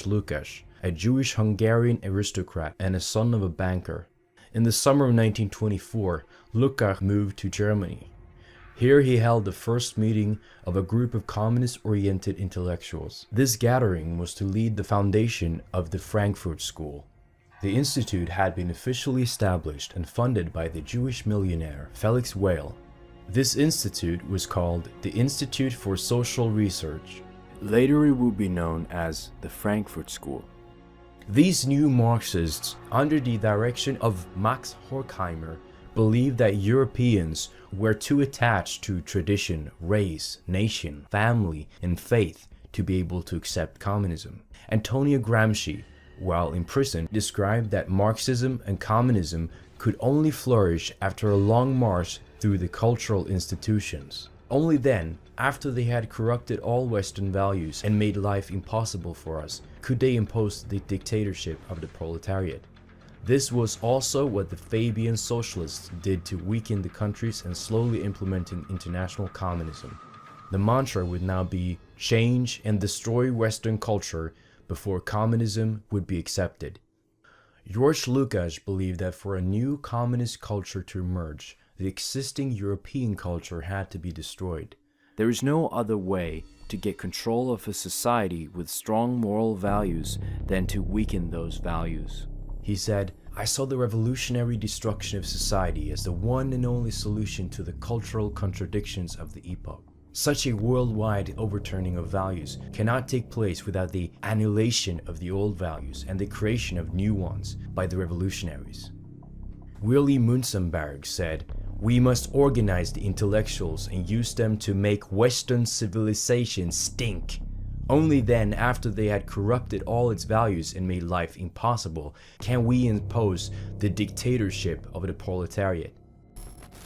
Lukács, a Jewish Hungarian aristocrat and a son of a banker. In the summer of 1924, Lukács moved to Germany. Here he held the first meeting of a group of communist-oriented intellectuals. This gathering was to lead the foundation of the Frankfurt School. The institute had been officially established and funded by the Jewish millionaire Felix Weil. This institute was called the Institute for Social Research. Later it would be known as the Frankfurt School. These new Marxists, under the direction of Max Horkheimer, believed that Europeans were too attached to tradition, race, nation, family, and faith to be able to accept communism. Antonio Gramsci, while in prison, described that Marxism and communism could only flourish after a long march through the cultural institutions. Only then, after they had corrupted all Western values and made life impossible for us, could they impose the dictatorship of the proletariat. This was also what the Fabian socialists did to weaken the countries and slowly implementing international communism. The mantra would now be change and destroy Western culture before communism would be accepted. George Lukács believed that for a new communist culture to emerge, the existing European culture had to be destroyed. There is no other way to get control of a society with strong moral values than to weaken those values. He said, "I saw the revolutionary destruction of society as the one and only solution to the cultural contradictions of the epoch. Such a worldwide overturning of values cannot take place without the annihilation of the old values and the creation of new ones by the revolutionaries." Willy Münzenberg said, "We must organize the intellectuals and use them to make Western civilization stink. Only then, after they had corrupted all its values and made life impossible, can we impose the dictatorship of the proletariat."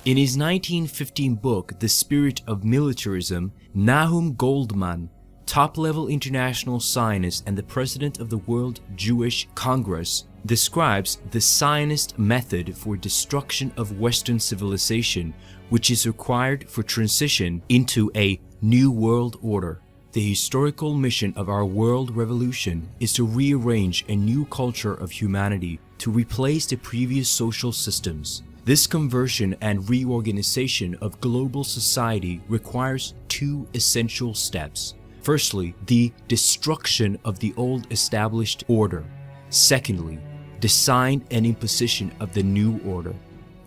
In his 1915 book, The Spirit of Militarism, Nahum Goldmann, top-level international Zionist and the president of the World Jewish Congress, describes the Zionist method for destruction of Western civilization, which is required for transition into a new world order. The historical mission of our world revolution is to rearrange a new culture of humanity to replace the previous social systems. This conversion and reorganization of global society requires two essential steps. Firstly, the destruction of the old established order. Secondly, design and imposition of the new order.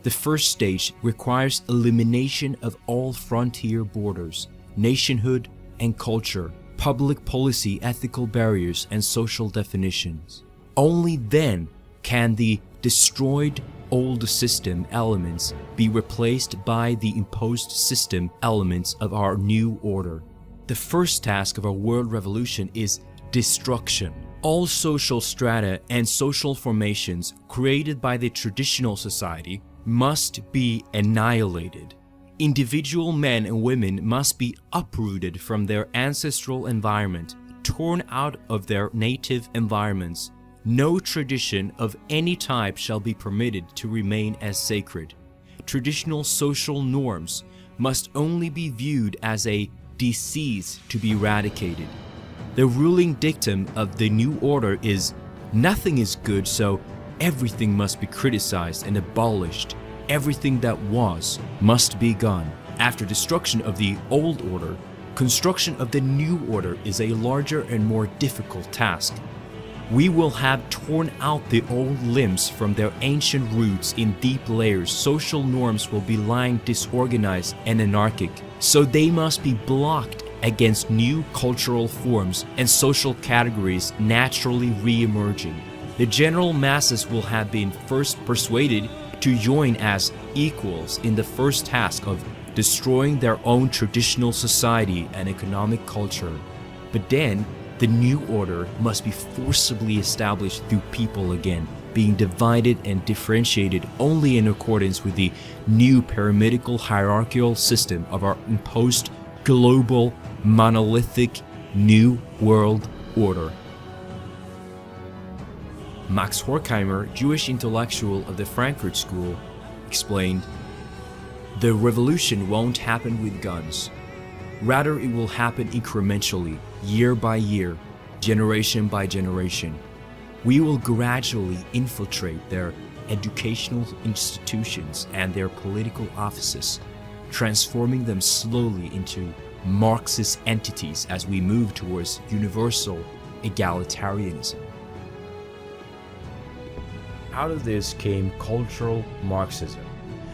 The first stage requires elimination of all frontier borders, nationhood and culture, public policy, ethical barriers, and social definitions. Only then can the destroyed old system elements be replaced by the imposed system elements of our new order. The first task of our world revolution is destruction. All social strata and social formations created by the traditional society must be annihilated. Individual men and women must be uprooted from their ancestral environment, torn out of their native environments. No tradition of any type shall be permitted to remain as sacred. Traditional social norms must only be viewed as a disease to be eradicated. The ruling dictum of the new order is, nothing is good, so everything must be criticized and abolished. Everything that was must be gone. After destruction of the old order, construction of the new order is a larger and more difficult task. We will have torn out the old limbs from their ancient roots in deep layers. Social norms will be lying disorganized and anarchic, so they must be blocked against new cultural forms and social categories naturally re-emerging. The general masses will have been first persuaded to join as equals in the first task of destroying their own traditional society and economic culture. But then, the new order must be forcibly established through people again, being divided and differentiated only in accordance with the new pyramidical hierarchical system of our imposed global monolithic new world order. Max Horkheimer, Jewish intellectual of the Frankfurt School, explained, "The revolution won't happen with guns. Rather, it will happen incrementally, year by year, generation by generation. We will gradually infiltrate their educational institutions and their political offices, transforming them slowly into Marxist entities as we move towards universal egalitarianism. Out of this came cultural Marxism,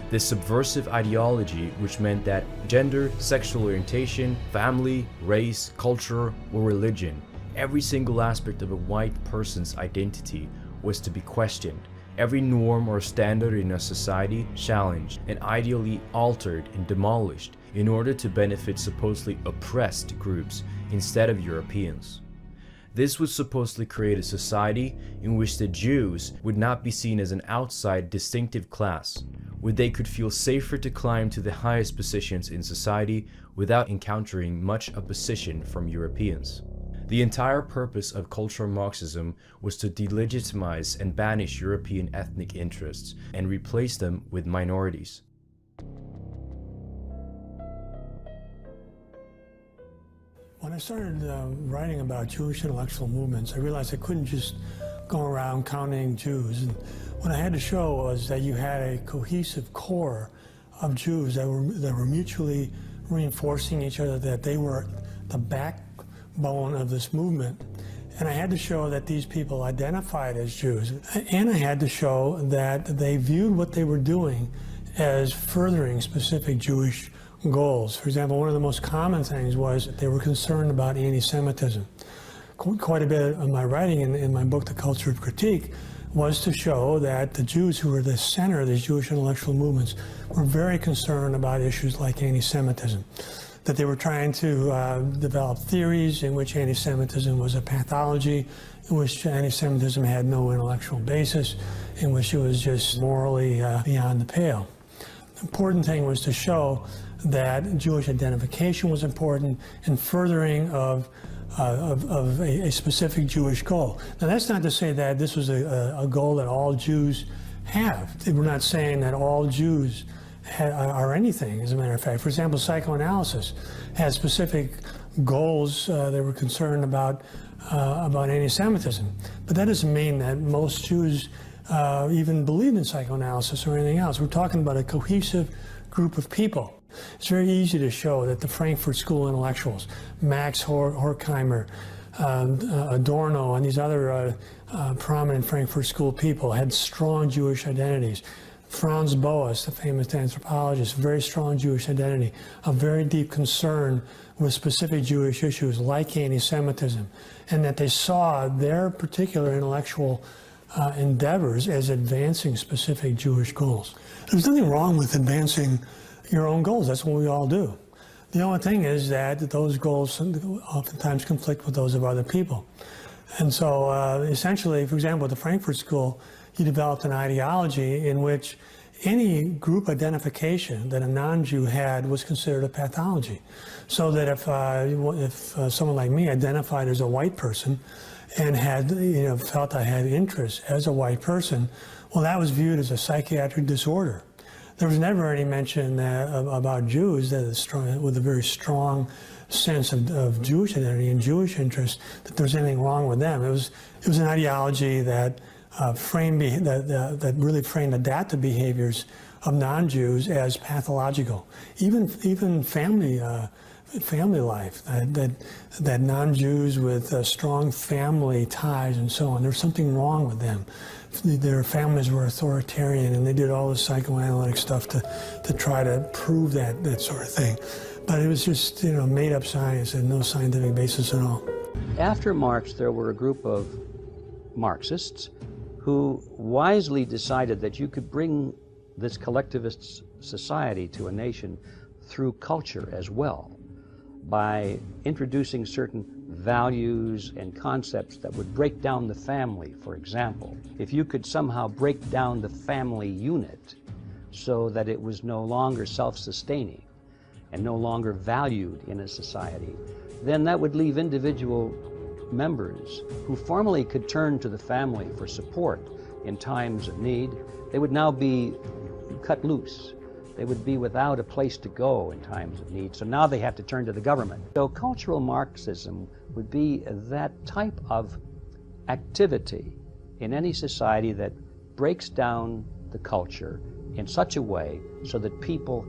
this subversive ideology which meant that gender, sexual orientation, family, race, culture, or religion, every single aspect of a white person's identity was to be questioned, every norm or standard in a society challenged and ideally altered and demolished in order to benefit supposedly oppressed groups instead of Europeans. This would supposedly create a society in which the Jews would not be seen as an outside distinctive class, where they could feel safer to climb to the highest positions in society without encountering much opposition from Europeans. The entire purpose of cultural Marxism was to delegitimize and banish European ethnic interests and replace them with minorities. When I started writing about Jewish intellectual movements, I realized I couldn't just go around counting Jews. And what I had to show was that you had a cohesive core of Jews that were mutually reinforcing each other, that they were the backbone of this movement. And I had to show that these people identified as Jews. And I had to show that they viewed what they were doing as furthering specific Jewish goals. For example, one of the most common things was that they were concerned about anti-Semitism. Quite a bit of my writing in my book, The Culture of Critique, was to show that the Jews who were the center of these Jewish intellectual movements were very concerned about issues like anti-Semitism. That they were trying to develop theories in which anti-Semitism was a pathology, in which anti-Semitism had no intellectual basis, in which it was just morally beyond the pale. The important thing was to show that Jewish identification was important in furthering of a specific Jewish goal. Now, that's not to say that this was a goal that all Jews have. We're not saying that all Jews are anything, as a matter of fact. For example, psychoanalysis had specific goals. They were concerned about anti-Semitism. But that doesn't mean that most Jews even believed in psychoanalysis or anything else. We're talking about a cohesive group of people. It's very easy to show that the Frankfurt School intellectuals, Max Horkheimer, Adorno, and these other prominent Frankfurt School people had strong Jewish identities. Franz Boas, the famous anthropologist, very strong Jewish identity, a very deep concern with specific Jewish issues like anti-Semitism, and that they saw their particular intellectual endeavors as advancing specific Jewish goals. There's nothing wrong with advancing your own goals. That's what we all do. The only thing is that those goals oftentimes conflict with those of other people. And so essentially, for example, at the Frankfurt School, he developed an ideology in which any group identification that a non-Jew had was considered a pathology. So that if someone like me identified as a white person and had, felt I had interest as a white person, well, that was viewed as a psychiatric disorder. There was never any mention about Jews that with a very strong sense of Jewish identity and Jewish interest, that there was anything wrong with them. It was an ideology that really framed adaptive behaviors of non-Jews as pathological. Even family life, that non-Jews with strong family ties and so on, there's something wrong with them. Their families were authoritarian, and they did all the psychoanalytic stuff to try to prove that sort of thing. But it was just, made up science and no scientific basis at all. After Marx, there were a group of Marxists who wisely decided that you could bring this collectivist society to a nation through culture as well, by introducing certain values and concepts that would break down the family, for example. If you could somehow break down the family unit so that it was no longer self-sustaining and no longer valued in a society, then that would leave individual members who formerly could turn to the family for support in times of need. They would now be cut loose They would be without a place to go in times of need, so now they have to turn to the government. So cultural Marxism would be that type of activity in any society that breaks down the culture in such a way so that people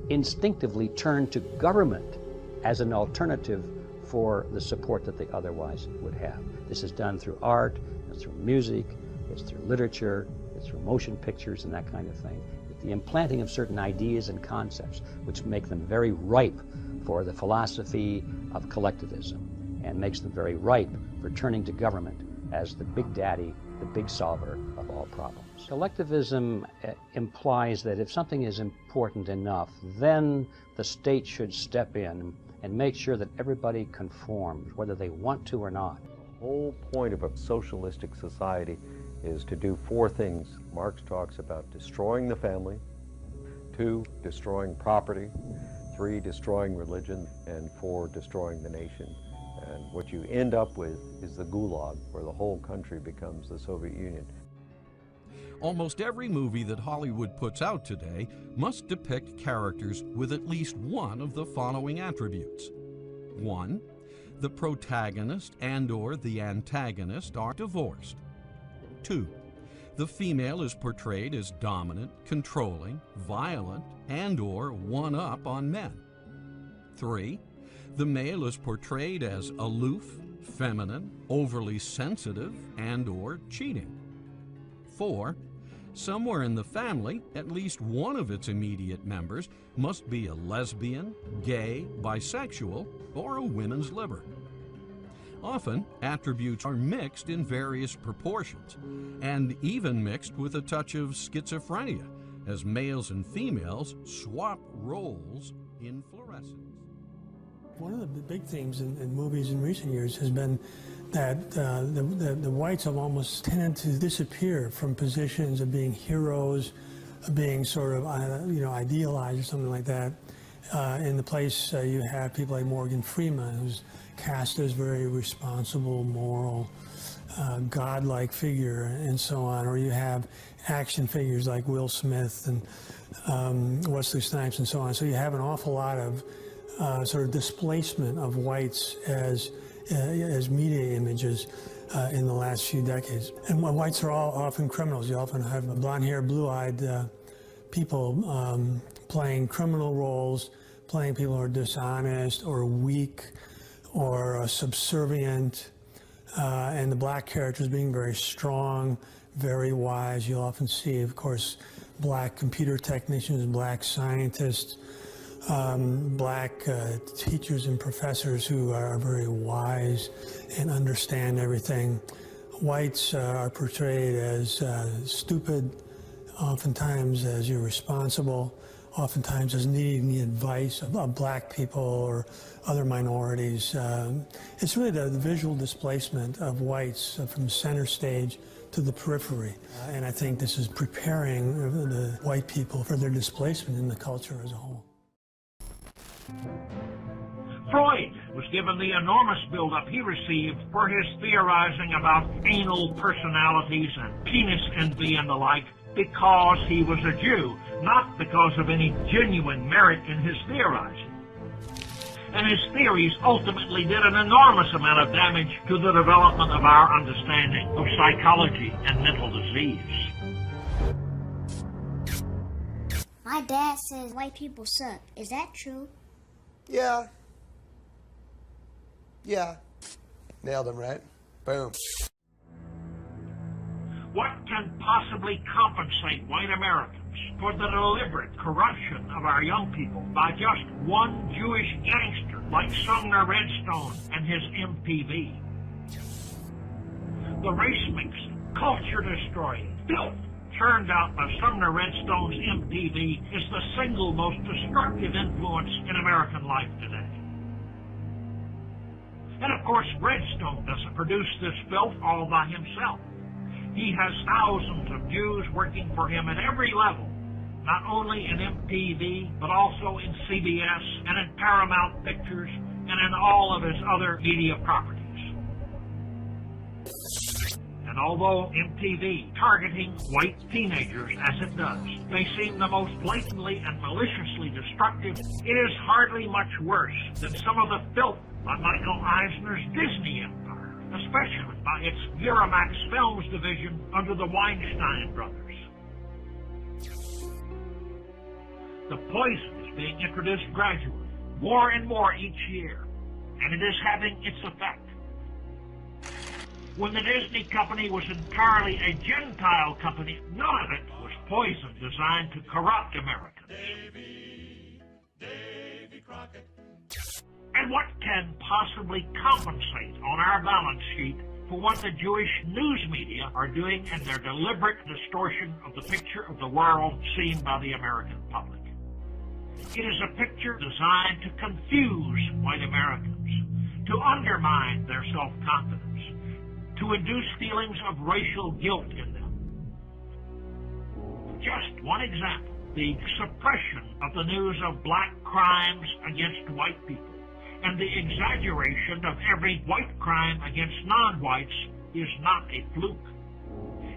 instinctively turn to government as an alternative for the support that they otherwise would have. This is done through art, it's through music, it's through literature, it's through motion pictures and that kind of thing. The implanting of certain ideas and concepts which make them very ripe for the philosophy of collectivism and makes them very ripe for turning to government as the big daddy, the big solver of all problems. Collectivism implies that if something is important enough, then the state should step in and make sure that everybody conforms, whether they want to or not. The whole point of a socialistic society is to do four things. Marx talks about destroying the family, 2, destroying property, 3, destroying religion, and 4, destroying the nation. And what you end up with is the gulag, where the whole country becomes the Soviet Union. Almost every movie that Hollywood puts out today must depict characters with at least one of the following attributes. 1, the protagonist and/or the antagonist are divorced. 2, the female is portrayed as dominant, controlling, violent, and/or one-up on men. 3, the male is portrayed as aloof, feminine, overly sensitive, and/or cheating. 4, somewhere in the family, at least one of its immediate members must be a lesbian, gay, bisexual, or a women's liber. Often, attributes are mixed in various proportions, and even mixed with a touch of schizophrenia, as males and females swap roles in fluorescence. One of the big themes in movies in recent years has been that the whites have almost tended to disappear from positions of being heroes, of being sort of idealized or something like that. In the place you have people like Morgan Freeman, who's cast as very responsible, moral, godlike figure, and so on. Or you have action figures like Will Smith and Wesley Snipes and so on. So you have an awful lot of sort of displacement of whites as media images in the last few decades. And whites are all often criminals. You often have blonde-haired, blue-eyed people playing criminal roles, playing people who are dishonest or weak or subservient, and the black characters being very strong, very wise. You'll often see, of course, black computer technicians, black scientists, black teachers and professors who are very wise and understand everything. Whites are portrayed as stupid, oftentimes as irresponsible, oftentimes as needing the advice of black people or other minorities. It's really the visual displacement of whites from center stage to the periphery. And I think this is preparing the white people for their displacement in the culture as a whole. Freud was given the enormous buildup he received for his theorizing about anal personalities and penis envy and the like because he was a Jew, not because of any genuine merit in his theorizing. And his theories ultimately did an enormous amount of damage to the development of our understanding of psychology and mental disease. My dad says white people suck. Is that true? Yeah. Yeah. Nailed him, right? Boom. What can possibly compensate white Americans for the deliberate corruption of our young people by just one Jewish gangster like Sumner Redstone and his MTV? The race mixing, culture destroying, filth turned out by Sumner Redstone's MTV is the single most destructive influence in American life today. And of course, Redstone doesn't produce this filth all by himself. He has thousands of Jews working for him at every level, not only in MTV, but also in CBS and in Paramount Pictures and in all of his other media properties. And although MTV targeting white teenagers as it does may seem the most blatantly and maliciously destructive, it is hardly much worse than some of the filth by Michael Eisner's Disney empire, especially by its Miramax Films division under the Weinstein brothers. The poison is being introduced gradually, more and more each year, and it is having its effect. When the Disney company was entirely a Gentile company, none of it was poison designed to corrupt Americans. Davy Crockett. And what can possibly compensate on our balance sheet for what the Jewish news media are doing in their deliberate distortion of the picture of the world seen by the American public? It is a picture designed to confuse white Americans, to undermine their self-confidence, to induce feelings of racial guilt in them. Just one example, the suppression of the news of black crimes against white people and the exaggeration of every white crime against non-whites is not a fluke.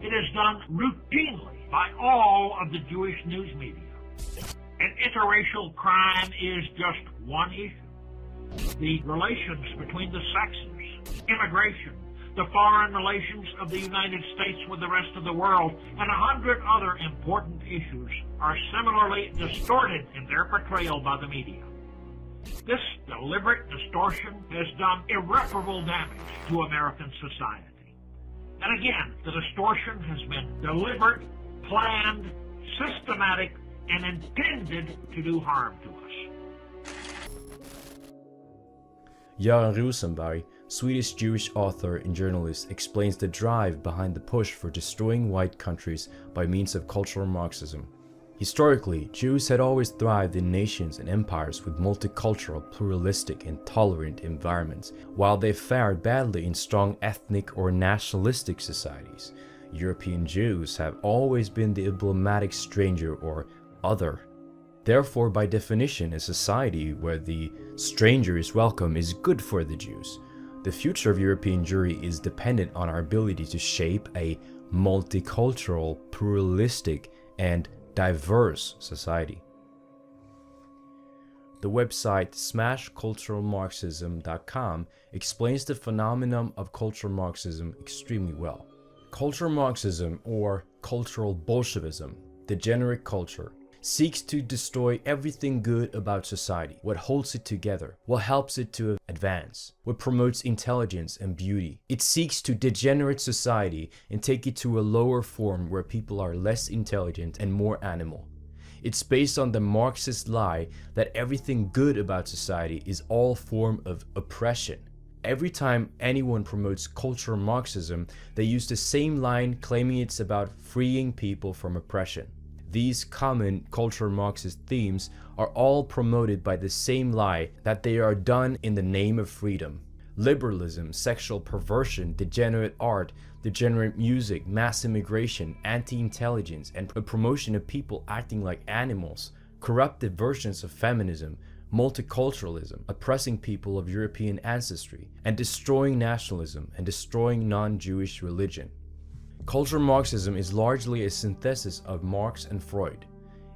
It is done routinely by all of the Jewish news media. And interracial crime is just one issue. The relations between the sexes, immigration, the foreign relations of the United States with the rest of the world, and 100 other important issues are similarly distorted in their portrayal by the media. This deliberate distortion has done irreparable damage to American society. And again, the distortion has been deliberate, planned, systematic, and intended to do harm to us. Göran Rosenberg, Swedish Jewish author and journalist, explains the drive behind the push for destroying white countries by means of cultural Marxism. Historically, Jews had always thrived in nations and empires with multicultural, pluralistic, and tolerant environments, while they fared badly in strong ethnic or nationalistic societies. European Jews have always been the emblematic stranger or other. Therefore, by definition, a society where the stranger is welcome is good for the Jews. The future of European Jewry is dependent on our ability to shape a multicultural, pluralistic, and diverse society. The website smashculturalmarxism.com explains the phenomenon of cultural Marxism extremely well. Cultural Marxism, or cultural Bolshevism, the generic culture, seeks to destroy everything good about society, what holds it together, what helps it to advance, what promotes intelligence and beauty. It seeks to degenerate society and take it to a lower form where people are less intelligent and more animal. It's based on the Marxist lie that everything good about society is all form of oppression. Every time anyone promotes cultural Marxism, they use the same line claiming it's about freeing people from oppression. These common cultural Marxist themes are all promoted by the same lie that they are done in the name of freedom. Liberalism, sexual perversion, degenerate art, degenerate music, mass immigration, anti-intelligence, and a promotion of people acting like animals, corrupted versions of feminism, multiculturalism, oppressing people of European ancestry, and destroying nationalism and destroying non-Jewish religion. Cultural Marxism is largely a synthesis of Marx and Freud.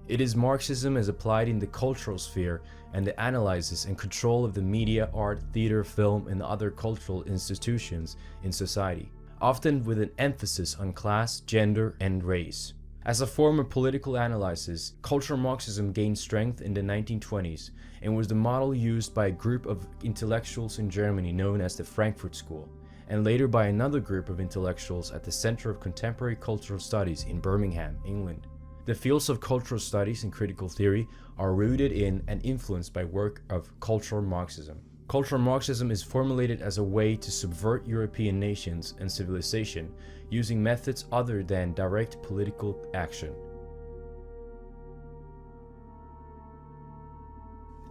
It is Marxism as applied in the cultural sphere and the analysis and control of the media, art, theater, film, and other cultural institutions in society, often with an emphasis on class, gender, and race. As a form of political analysis, cultural Marxism gained strength in the 1920s and was the model used by a group of intellectuals in Germany known as the Frankfurt School, and later by another group of intellectuals at the Center of Contemporary Cultural Studies in Birmingham, England. The fields of cultural studies and critical theory are rooted in and influenced by work of cultural Marxism. Cultural Marxism is formulated as a way to subvert European nations and civilization using methods other than direct political action.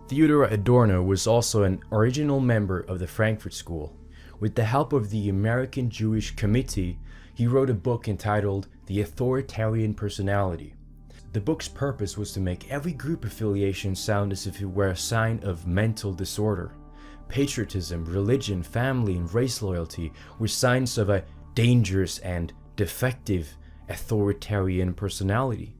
Theodor Adorno was also an original member of the Frankfurt School. With the help of the American Jewish Committee, he wrote a book entitled The Authoritarian Personality. The book's purpose was to make every group affiliation sound as if it were a sign of mental disorder. Patriotism, religion, family, and race loyalty were signs of a dangerous and defective authoritarian personality.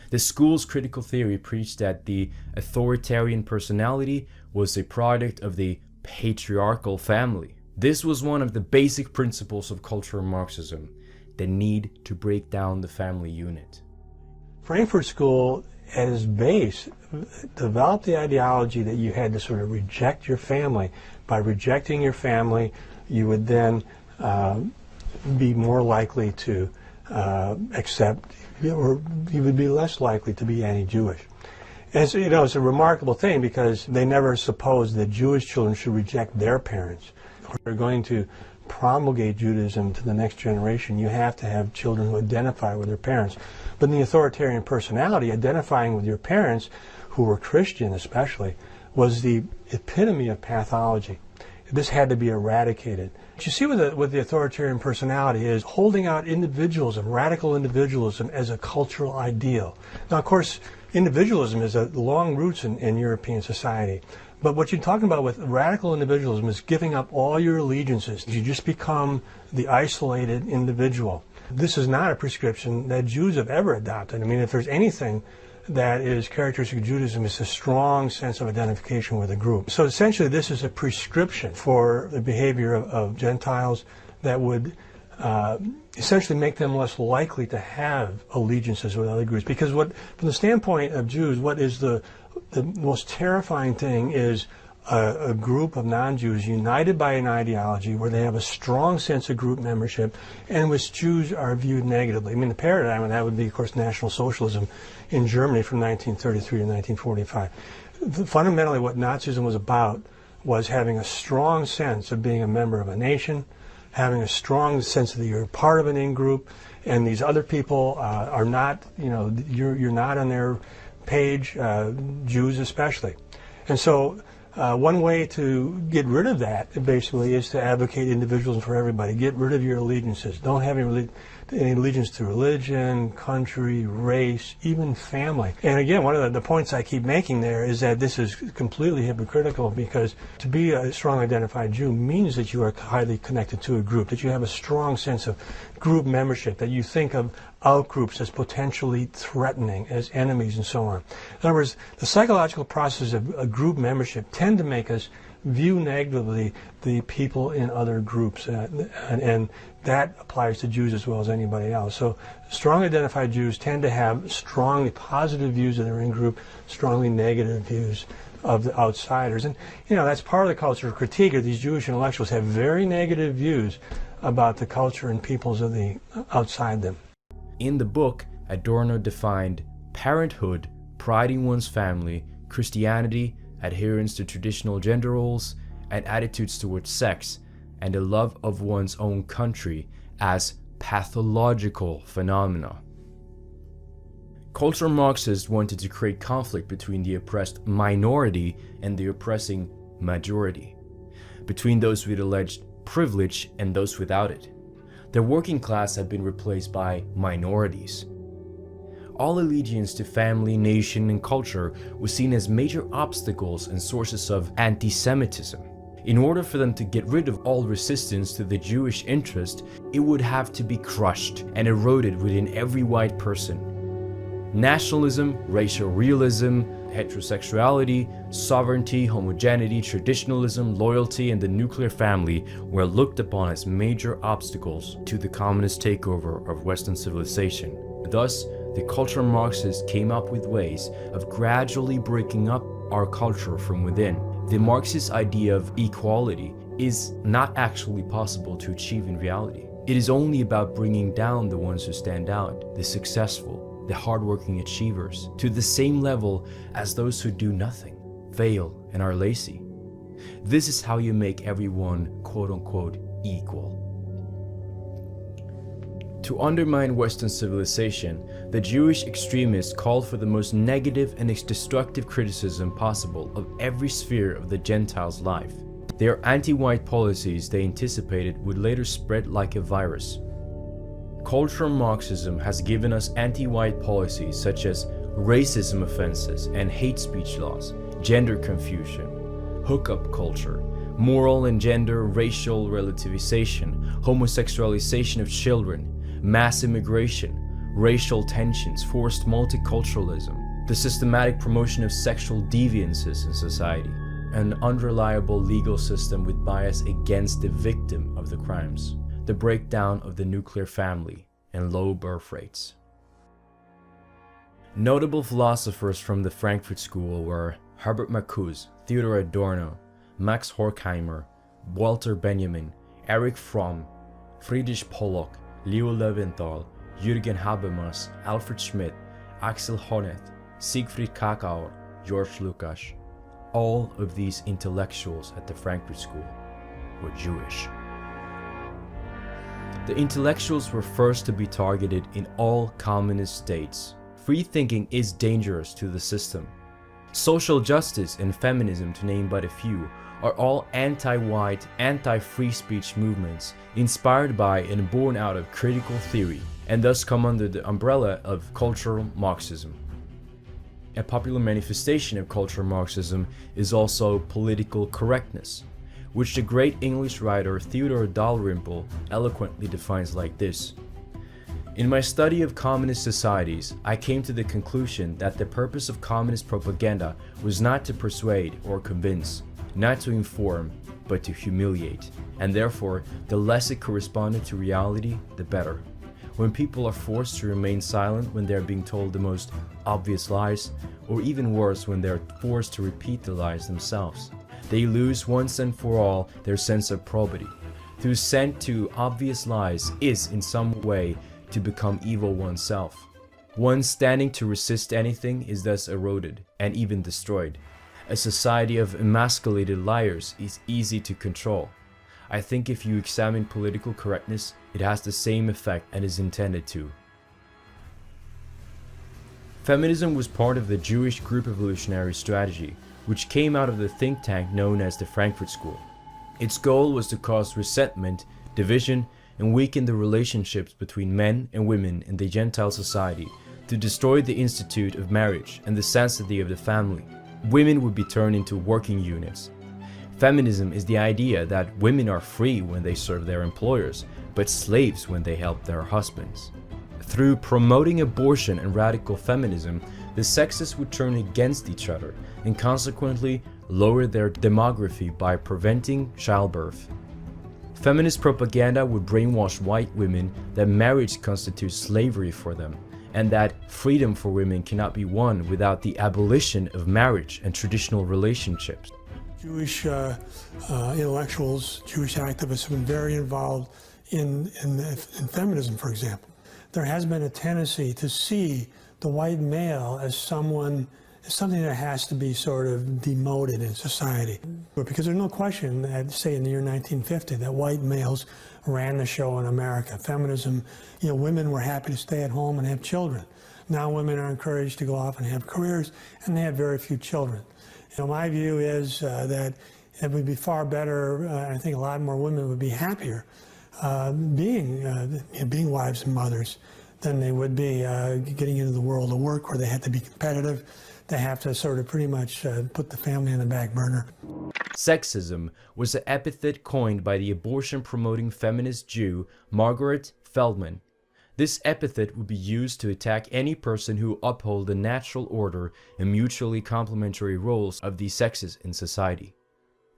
The school's critical theory preached that the authoritarian personality was a product of the patriarchal family. This was one of the basic principles of cultural Marxism, the need to break down the family unit. Frankfurt School, at its base, developed the ideology that you had to sort of reject your family. By rejecting your family, you would then be more likely to accept, or you would be less likely to be anti-Jewish. And so, it's a remarkable thing because they never supposed that Jewish children should reject their parents. If we're going to promulgate Judaism to the next generation, you have to have children who identify with their parents. But in the authoritarian personality, identifying with your parents, who were Christian especially, was the epitome of pathology. This had to be eradicated. What you see with the authoritarian personality is holding out individualism, radical individualism, as a cultural ideal. Now, of course, individualism has long roots in European society. But what you're talking about with radical individualism is giving up all your allegiances. You just become the isolated individual. This is not a prescription that Jews have ever adopted. I mean, if there's anything that is characteristic of Judaism, it's a strong sense of identification with a group. So essentially this is a prescription for the behavior of Gentiles that would essentially make them less likely to have allegiances with other groups. Because from the standpoint of Jews, what is the most terrifying thing is a group of non-Jews united by an ideology where they have a strong sense of group membership and which Jews are viewed negatively. I mean, the paradigm of that would be, of course, National Socialism in Germany from 1933 to 1945. Fundamentally, what Nazism was about was having a strong sense of being a member of a nation, having a strong sense that you're part of an in-group, and these other people are not, you're not on their page, Jews especially. And so one way to get rid of that, basically, is to advocate individualism for everybody. Get rid of your allegiances. Don't have any allegiance to religion, country, race, even family. And again, one of the points I keep making there is that this is completely hypocritical, because to be a strong identified Jew means that you are highly connected to a group, that you have a strong sense of group membership, that you think of outgroups as potentially threatening, as enemies, and so on. In other words, the psychological process of group membership tend to make us view negatively the people in other groups, and that applies to Jews as well as anybody else. So strong identified Jews tend to have strongly positive views of their in-group, strongly negative views of the outsiders. And that's part of the cultural critique of these Jewish intellectuals, have very negative views about the culture and peoples of the outside them. In the book, Adorno defined parenthood, pride in one's family, Christianity, adherence to traditional gender roles, and attitudes towards sex, and the love of one's own country as pathological phenomena. Cultural Marxists wanted to create conflict between the oppressed minority and the oppressing majority, between those with alleged privilege and those without it. The working class had been replaced by minorities. All allegiance to family, nation, and culture was seen as major obstacles and sources of anti-Semitism. In order for them to get rid of all resistance to the Jewish interest, it would have to be crushed and eroded within every white person. Nationalism, racial realism, heterosexuality, sovereignty, homogeneity, traditionalism, loyalty, and the nuclear family were looked upon as major obstacles to the communist takeover of Western civilization. Thus, the cultural Marxists came up with ways of gradually breaking up our culture from within. The Marxist idea of equality is not actually possible to achieve in reality. It is only about bringing down the ones who stand out, the successful, the hardworking achievers, to the same level as those who do nothing, fail, and are lazy. This is how you make everyone quote-unquote equal. To undermine Western civilization, the Jewish extremists called for the most negative and destructive criticism possible of every sphere of the Gentiles' life. Their anti-white policies, they anticipated, would later spread like a virus. Cultural Marxism has given us anti-white policies such as racism offenses and hate speech laws, gender confusion, hookup culture, moral and gender racial relativization, homosexualization of children, mass immigration, racial tensions, forced multiculturalism, the systematic promotion of sexual deviances in society, an unreliable legal system with bias against the victim of the crimes, the breakdown of the nuclear family, and low birth rates. Notable philosophers from the Frankfurt School were Herbert Marcuse, Theodor Adorno, Max Horkheimer, Walter Benjamin, Erich Fromm, Friedrich Pollock, Leo Leventhal, Jürgen Habermas, Alfred Schmidt, Axel Honneth, Siegfried Kakauer, George Lukács. All of these intellectuals at the Frankfurt School were Jewish. The intellectuals were first to be targeted in all communist states. Free thinking is dangerous to the system. Social justice and feminism, to name but a few, are all anti-white, anti-free speech movements inspired by and born out of critical theory, and thus come under the umbrella of cultural Marxism. A popular manifestation of cultural Marxism is also political correctness, which the great English writer Theodor Dalrymple eloquently defines like this. In my study of communist societies, I came to the conclusion that the purpose of communist propaganda was not to persuade or convince, not to inform, but to humiliate, and therefore the less it corresponded to reality, the better. When people are forced to remain silent when they are being told the most obvious lies, or even worse, when they are forced to repeat the lies themselves, they lose once and for all their sense of probity. To assent to obvious lies is, in some way, to become evil oneself. One standing to resist anything is thus eroded and even destroyed. A society of emasculated liars is easy to control. I think if you examine political correctness, it has the same effect and is intended to. Feminism was part of the Jewish group evolutionary strategy, which came out of the think tank known as the Frankfurt School. Its goal was to cause resentment, division, and weaken the relationships between men and women in the Gentile society, to destroy the institute of marriage and the sanctity of the family. Women would be turned into working units. Feminism is the idea that women are free when they serve their employers, but slaves when they help their husbands. Through promoting abortion and radical feminism, the sexes would turn against each other and consequently lower their demography by preventing childbirth. Feminist propaganda would brainwash white women that marriage constitutes slavery for them, and that freedom for women cannot be won without the abolition of marriage and traditional relationships. Jewish intellectuals, Jewish activists have been very involved in feminism, for example. There has been a tendency to see the white male as something that has to be sort of demoted in society. Because there's no question that, say in the year 1950, that white males ran the show in America. Feminism, women were happy to stay at home and have children. Now women are encouraged to go off and have careers, and they have very few children. My view is that it would be far better, I think a lot more women would be happier being wives and mothers than they would be getting into the world of work where they have to be competitive. They have to sort of pretty much put the family on the back burner. Sexism was an epithet coined by the abortion-promoting feminist Jew Margaret Feldman. This epithet would be used to attack any person who uphold the natural order and mutually complementary roles of the sexes in society.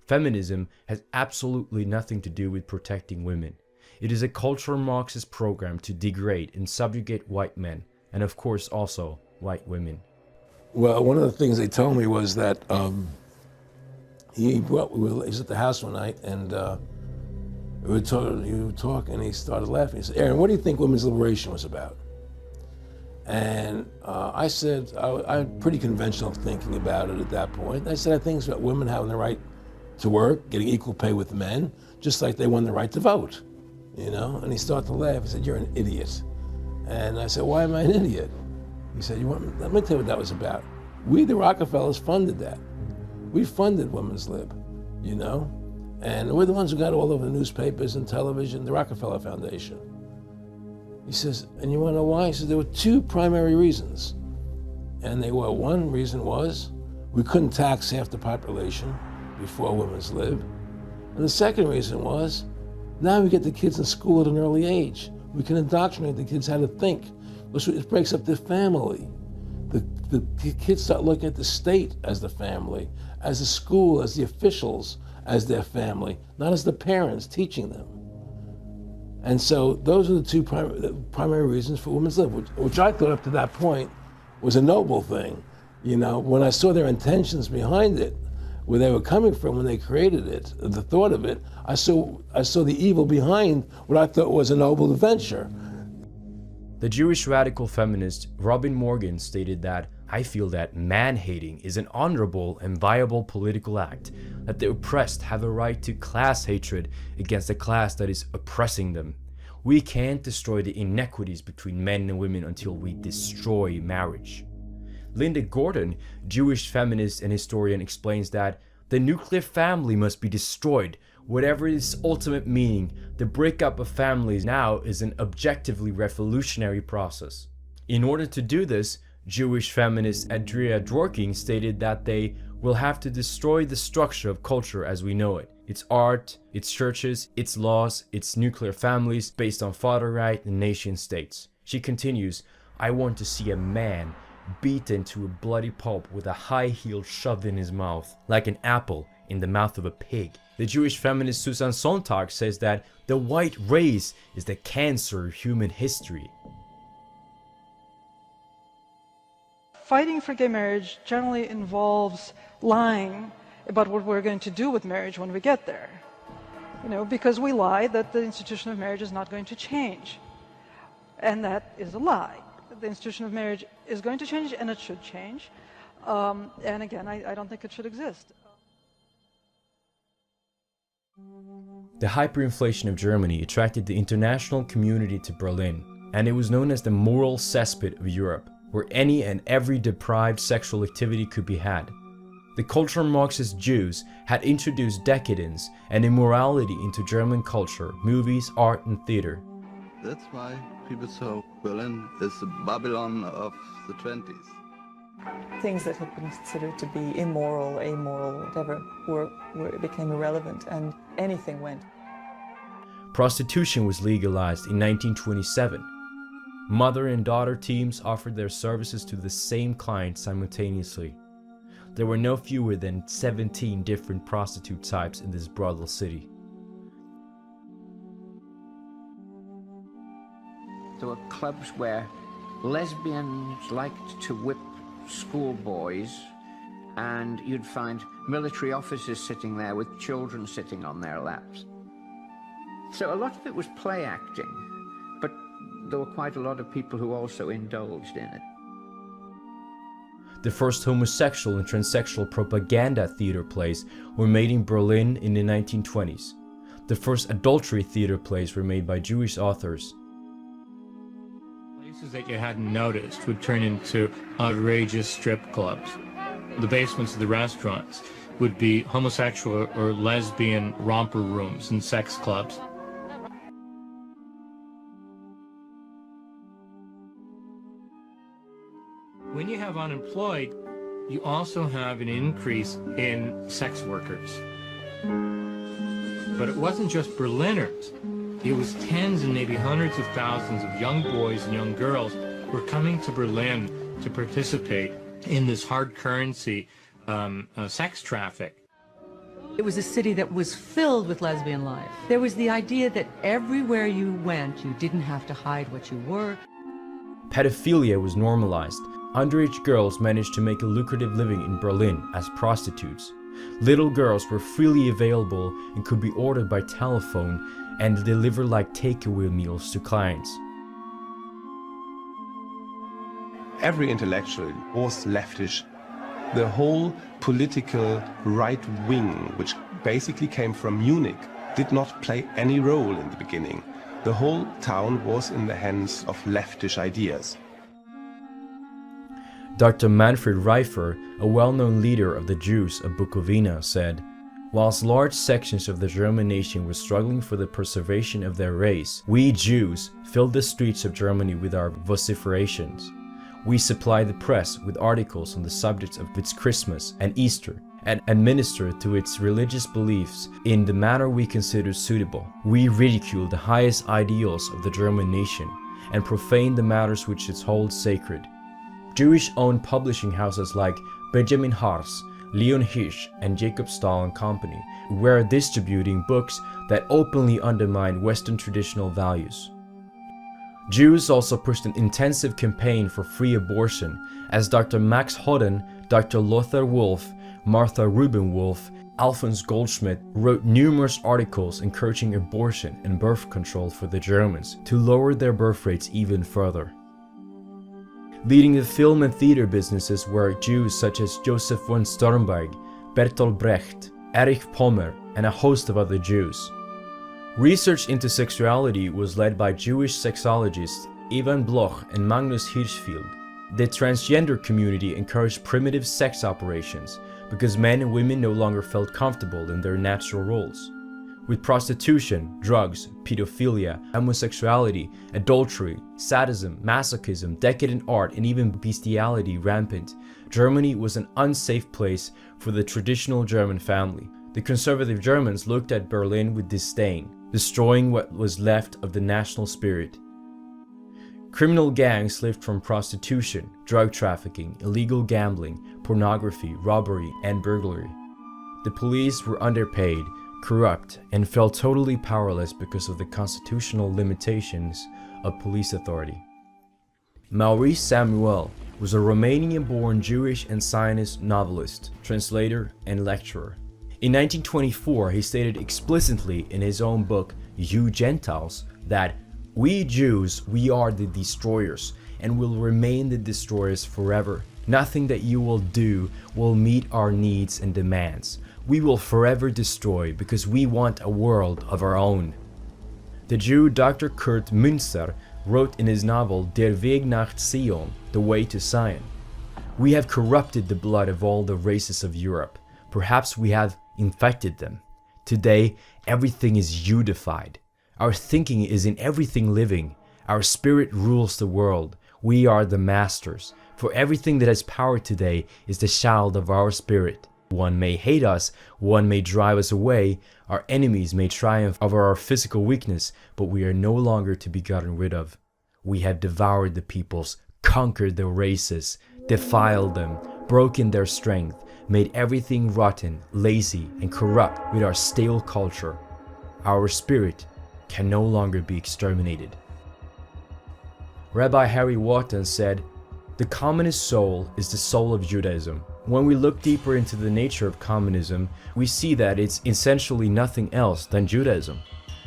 Feminism has absolutely nothing to do with protecting women. It is a cultural Marxist program to degrade and subjugate white men, and of course also white women. Well, one of the things they told me was that he was at the house one night, and we were talking, and he started laughing. He said, "Aaron, what do you think women's liberation was about?" And I said, I'm pretty conventional thinking about it at that point. I said, I think it's about women having the right to work, getting equal pay with men, just like they won the right to vote, And he started to laugh. He said, "You're an idiot." And I said, "Why am I an idiot?" He said, let me tell you what that was about. We, the Rockefellers, funded that. We funded women's lib, And we're the ones who got all over the newspapers and television, the Rockefeller Foundation. He says, and you want to know why? He says, there were two primary reasons. And one reason was we couldn't tax half the population before women's lib. And the second reason was, now we get the kids in school at an early age. We can indoctrinate the kids how to think. It breaks up the family. The kids start looking at the state as the family, as the school, as the officials, as their family, not as the parents teaching them. And so those are the two primary reasons for women's lib, which I thought up to that point was a noble thing. You know, when I saw their intentions behind it, where they were coming from when they created it, the thought of it, I saw the evil behind what I thought was a noble venture. The Jewish radical feminist Robin Morgan stated that, "I feel that man-hating is an honorable and viable political act, that the oppressed have a right to class hatred against the class that is oppressing them. We can't destroy the inequities between men and women until we destroy marriage." Linda Gordon, Jewish feminist and historian, explains that the nuclear family must be destroyed. Whatever its ultimate meaning, the breakup of families now is an objectively revolutionary process. In order to do this, Jewish feminist Andrea Dworkin stated that they will have to destroy the structure of culture as we know it. Its art, its churches, its laws, its nuclear families based on father right and nation states. She continues, "I want to see a man beaten to a bloody pulp with a high heel shoved in his mouth, like an apple in the mouth of a pig." The Jewish feminist Susan Sontag says that the white race is the cancer of human history. Fighting for gay marriage generally involves lying about what we're going to do with marriage when we get there. You know, because we lie that the institution of marriage is not going to change. And that is a lie. The institution of marriage is going to change, and it should change. And again, I don't think it should exist. The hyperinflation of Germany attracted the international community to Berlin, and it was known as the moral cesspit of Europe, where any and every deprived sexual activity could be had. The cultural Marxist Jews had introduced decadence and immorality into German culture, movies, art, and theater. That's why people saw Berlin as the Babylon of the 20s. Things that had been considered to be immoral, amoral, whatever, became irrelevant, and anything went. Prostitution was legalized in 1927. Mother and daughter teams offered their services to the same client simultaneously. There were no fewer than 17 different prostitute types in this brothel city. There were clubs where lesbians liked to whip schoolboys, and you'd find military officers sitting there with children sitting on their laps. So a lot of it was play acting, but there were quite a lot of people who also indulged in it. The first homosexual and transsexual propaganda theater plays were made in Berlin in the 1920s. The first adultery theater plays were made by Jewish authors. Places that you hadn't noticed would turn into outrageous strip clubs. The basements of the restaurants would be homosexual or lesbian romper rooms and sex clubs. When you have unemployed, you also have an increase in sex workers. But it wasn't just Berliners. It was tens and maybe hundreds of thousands of young boys and young girls who were coming to Berlin to participate in this hard currency sex traffic. It was a city that was filled with lesbian life. There was the idea that everywhere you went, you didn't have to hide what you were. Pedophilia was normalized. Underage girls managed to make a lucrative living in Berlin as prostitutes. Little girls were freely available and could be ordered by telephone and deliver like takeaway meals to clients. Every intellectual was leftish. The whole political right wing, which basically came from Munich, did not play any role in the beginning. The whole town was in the hands of leftish ideas. Dr. Manfred Reifer, a well-known leader of the Jews of Bukovina, said, "Whilst large sections of the German nation were struggling for the preservation of their race, we Jews filled the streets of Germany with our vociferations. We supplied the press with articles on the subjects of its Christmas and Easter, and administer to its religious beliefs in the manner we consider suitable. We ridicule the highest ideals of the German nation and profane the matters which it holds sacred. Jewish-owned publishing houses like Benjamin Harfst, Leon Hirsch, and Jacob Stahl and Company were distributing books that openly undermine Western traditional values. Jews also pushed an intensive campaign for free abortion, as Dr. Max Hodden, Dr. Lothar Wolff, Martha Rubin Wolff, Alphonse Goldschmidt wrote numerous articles encouraging abortion and birth control for the Germans to lower their birth rates even further. Leading the film and theater businesses were Jews such as Joseph von Sternberg, Bertolt Brecht, Erich Pommer, and a host of other Jews. Research into sexuality was led by Jewish sexologists Ivan Bloch and Magnus Hirschfeld. The transgender community encouraged primitive sex operations because men and women no longer felt comfortable in their natural roles. With prostitution, drugs, pedophilia, homosexuality, adultery, sadism, masochism, decadent art, and even bestiality rampant, Germany was an unsafe place for the traditional German family. The conservative Germans looked at Berlin with disdain, destroying what was left of the national spirit. Criminal gangs lived from prostitution, drug trafficking, illegal gambling, pornography, robbery, and burglary. The police were underpaid, corrupt, and felt totally powerless because of the constitutional limitations of police authority. Maurice Samuel was a Romanian-born Jewish and Zionist novelist, translator, and lecturer. In 1924, he stated explicitly in his own book, You Gentiles, that we Jews, we are the destroyers and will remain the destroyers forever. Nothing that you will do will meet our needs and demands. We will forever destroy because we want a world of our own. The Jew Dr. Kurt Münster wrote in his novel Der Weg nach Zion, The Way to Zion, we have corrupted the blood of all the races of Europe. Perhaps we have infected them. Today, everything is unified. Our thinking is in everything living. Our spirit rules the world. We are the masters. For everything that has power today is the child of our spirit. One may hate us, one may drive us away, our enemies may triumph over our physical weakness, but we are no longer to be gotten rid of. We have devoured the peoples, conquered the races, defiled them, broken their strength, made everything rotten, lazy, and corrupt with our stale culture. Our spirit can no longer be exterminated. Rabbi Harry Wharton said, "The communist soul is the soul of Judaism." When we look deeper into the nature of communism, we see that it's essentially nothing else than Judaism.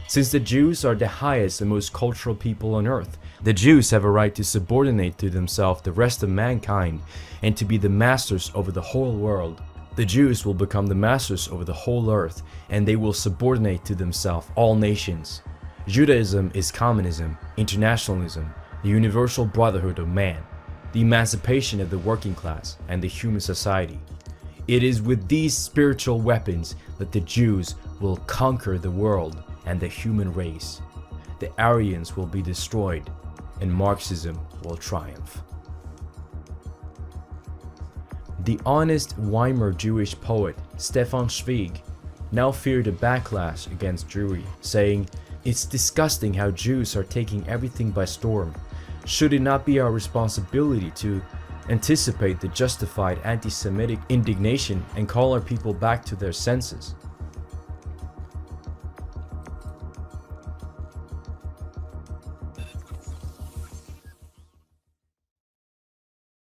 Since the Jews are the highest and most cultural people on earth, the Jews have a right to subordinate to themselves the rest of mankind and to be the masters over the whole world. The Jews will become the masters over the whole earth, and they will subordinate to themselves all nations. Judaism is communism, internationalism, the universal brotherhood of man, the emancipation of the working class and the human society. It is with these spiritual weapons that the Jews will conquer the world and the human race. The Aryans will be destroyed and Marxism will triumph. The honest Weimar Jewish poet Stefan Zweig now feared a backlash against Jewry, saying, "It's disgusting how Jews are taking everything by storm. Should it not be our responsibility to anticipate the justified anti-Semitic indignation and call our people back to their senses?"